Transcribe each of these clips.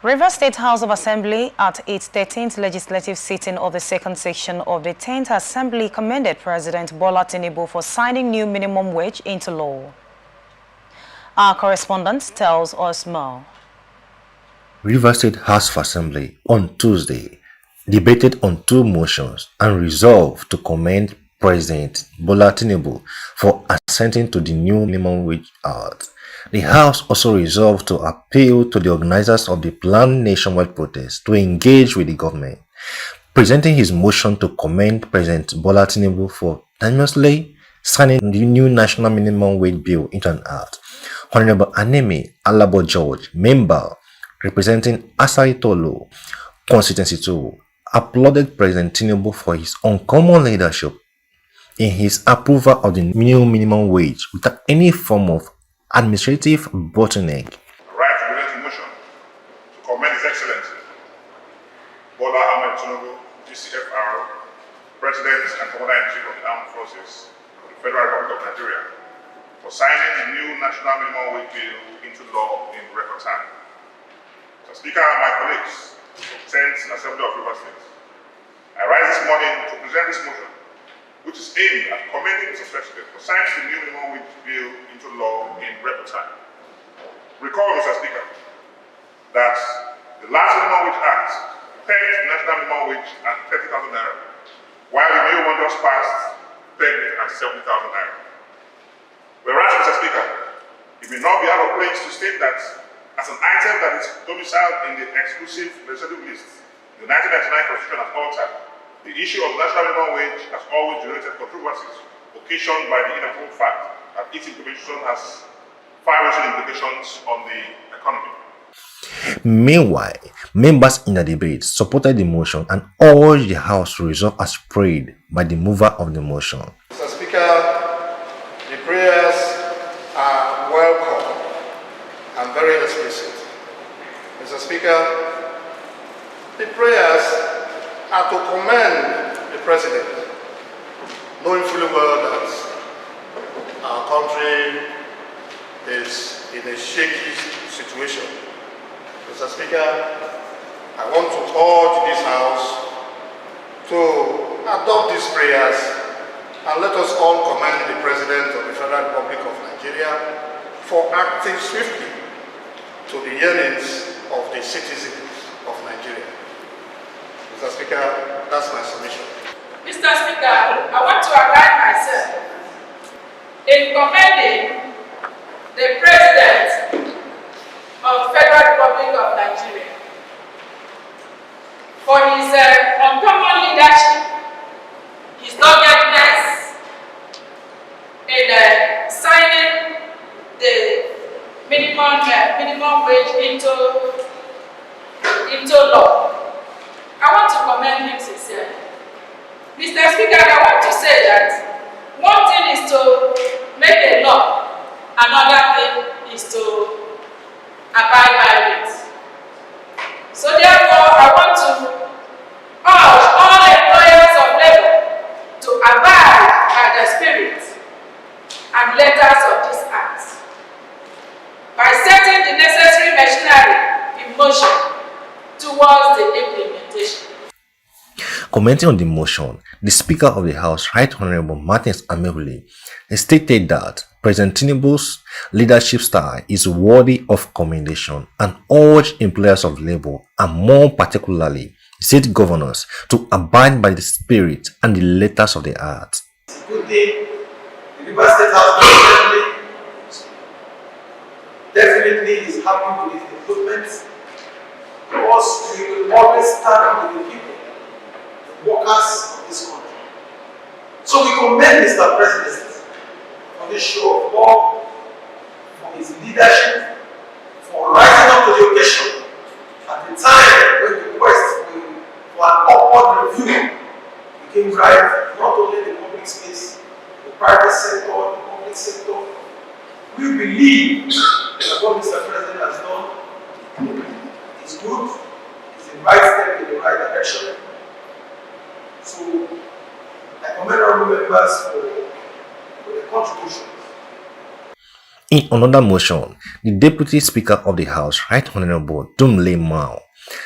Rivers State House of Assembly at its 13th legislative sitting of the second section of the 10th Assembly commended President Bola Tinubu for signing new minimum wage into law. Our correspondent tells us more. Rivers State House of Assembly on Tuesday debated on two motions and resolved to commend President Bola Tinubu for assenting to the new minimum wage act. The House also resolved to appeal to the organizers of the planned nationwide protest to engage with the government. Presenting his motion to commend President Bola Tinubu for timelessly signing the new national minimum wage bill into an act, Honorable Anemi Alabo George, member representing Asari Tolo, Constituency 2, applauded President Tinubu for his uncommon leadership in his approval of the new minimum wage without any form of administrative bottleneck. I write to present a motion to commend His Excellency Bola Ahmed Tinubu, GCFR, President and Commander-in-Chief of the Armed Forces of the Federal Republic of Nigeria, for signing the new national minimum wage bill into law in record time. Mr. Speaker and my colleagues of the 10th Assembly of Rivers State, I rise this morning to present this motion, which is aimed at commending Mr. President for signing the new minimum wage bill into law in record time. Recall, Mr. Speaker, that the last minimum wage act pegged the national minimum wage at 30,000 naira, while the new one just passed pegged it at 70,000 naira. Whereas, Mr. Speaker, it may not be out of place to state that as an item that is domiciled in the exclusive legislative list, the 1999 Constitution has altered. The issue of national minimum wage has always generated controversies occasioned by the inevitable fact that its implementation has far-reaching implications on the economy. Meanwhile, members in the debate supported the motion and urged the House to resolve as prayed by the mover of the motion. Mr. Speaker, the prayers are welcome and very explicit. Mr. Speaker, the prayers are to commend the President, knowing fully well that our country is in a shaky situation. Mr. Speaker, I want to urge this House to adopt these prayers and let us all commend the President of the Federal Republic of Nigeria for acting swiftly to the yearnings of the citizens of Nigeria. Mr. Speaker, that's my submission. Mr. Speaker, I want to align myself in commending the President of the Federal Republic of Nigeria for his uncommon leadership, his doggedness in signing the minimum wage into law. I want to commend him sincerely. Mr. Speaker, I want to say that one thing is to make a law, another thing is to abide by it. So therefore, I want to urge all employers of labor to abide by the spirit and letters of this act by setting the necessary machinery in motion towards the implementation. Commenting on the motion, the Speaker of the House, Right Honorable Martins Amehule, stated that President Tinubu's leadership style is worthy of commendation and urged employers of labor, and more particularly state governors, to abide by the spirit and the letters of the act. Good day. The Rivers State House of Assembly definitely is happy with the improvements, because we will always stand with the people, the workers of this country. So we commend Mr. President for this show of war, for his leadership, for rising up to the occasion at the time when the quest for an upward review became rife, not only in the public space, the private sector, the public sector. We believe that what Mr. President has done is good, it's the right step in the right direction. So I commend honorable members for the contributions. In another motion, the Deputy Speaker of the House, Right Honorable Dumle Mao,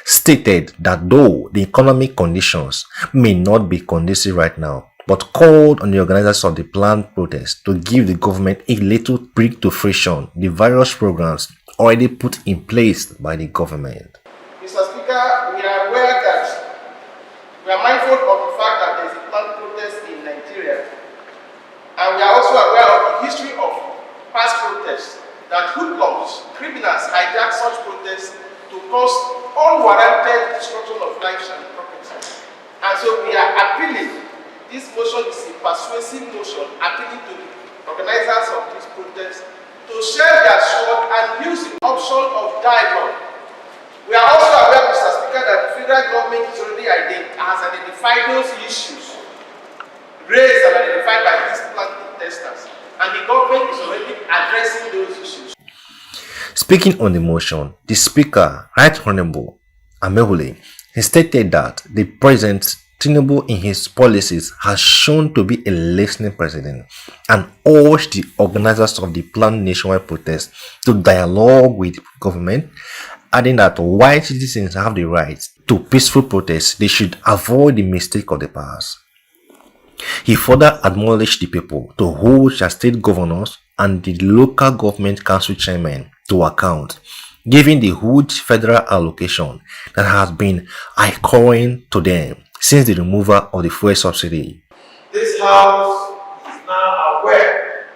stated that though the economic conditions may not be conducive right now, but called on the organizers of the planned protest to give the government a little break to fruition the various programs already put in place by the government. Mr. Speaker, we are aware that we are mindful of the fact that there is a planned protest in Nigeria, and we are also aware of the history of past protests that hoodlums, criminals hijack such protests to cause unwarranted destruction of lives and property. And so we are appealing. This motion is a persuasive motion appealing to the organizers of this protest to share their sword and use the option of dialogue. We are also aware, Mr. Speaker, that the federal government has identified those issues raised and identified by these plant protesters, and the government is already addressing those issues. Speaking on the motion, the Speaker, Right Honorable Amehule, stated that the President Tinubu in his policies has shown to be a listening president and urged the organizers of the planned nationwide protest to dialogue with the government, adding that while citizens have the right to peaceful protest, they should avoid the mistake of the past. He further admonished the people to hold their state governors and the local government council chairmen to account, given the huge federal allocation that has been occurring to them since the removal of the fuel subsidy. This House is now aware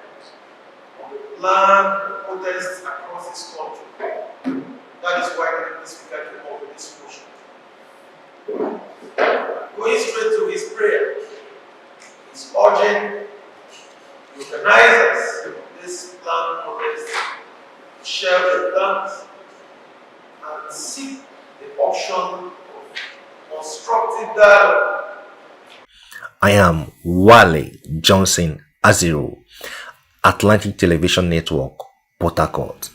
of the planned protests across this country. That is why the Speaker came up with this motion. Going straight to his prayer, he's urging the organizers of this planned protest to share their plans and seek the option of constructive dialogue. I am Wale Johnson Azero, Atlantic Television Network, Port Harcourt.